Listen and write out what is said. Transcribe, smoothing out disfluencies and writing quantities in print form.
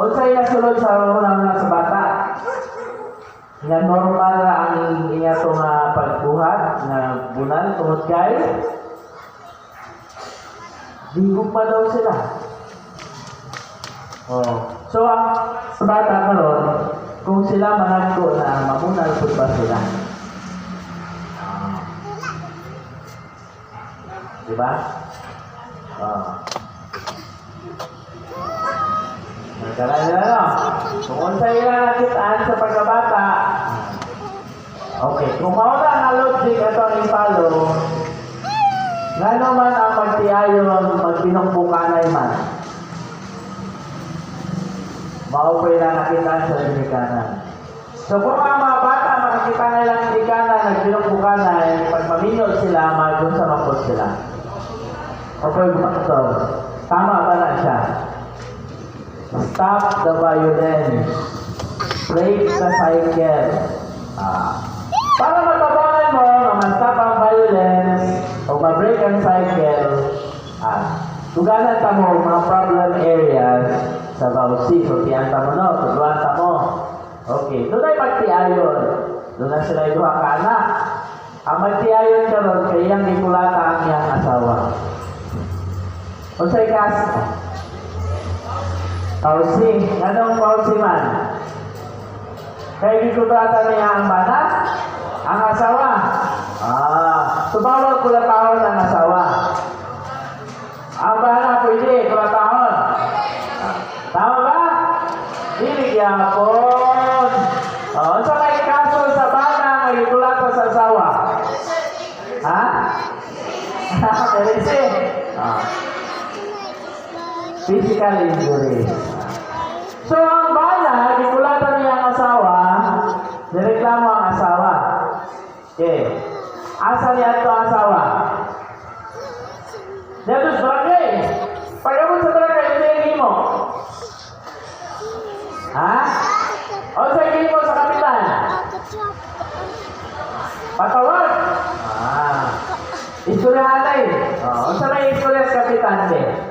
Unsay nasulod sa una sa bata. Nga normal ra ang iyato nga pagbuhat nga bunal tungod kay digog pa daw sila. Oh. So ang sa bata karon kung sila manadto na mamunal pud ba sila? Diba? Nagkaroon na no? Kung unsay ila nakitaan sa pagkabata, okay, kung mauna nga logic ito ang ipalo, nga naman ang magtiayon, magpinungbukanay man. Maupay na nakitaan sa Dominikanan. So kung ang mga bata makakita nilang Dominikanan, nagpinungbukanay, pag maminol sila, magun sa mapot sila. Okay, so, tama ba na siya? Stop the violence. Break the cycle. Para matabangan mo na ma-stop ang violence o ma-break ang cycle, tuganan ta mo mga problem areas sa Bausi. So, tiyanta mo no, tuduan ta mo. Okay, doon ay magtiayon. Doon na sila yung ka anak. Ang magtiayon ka ron, kayang gikulata ang iyang asawa. O sa'y kas? Pausi. Anong pausi man? Kaya gikulata niya ang bana? Ang asawa? Subawag kulatahon ang asawa. Ang bana pwede kulatahon. Tama ba? Dili yapon. Sa may kaso sa bana nga gikulata sa asawa? Ha? Kasi physical injury. So, ang bana, gikulatan niya ang asawa, nireklamo ang asawa. Okay. Asa niya ito ang asawa? Dito sa barangay. Pagkabot sa barangay, ito yung himo. Ha? O sa himo sa kapitan? Patawag? Istoryahan tayo. O sa may istorya sa kapitan din.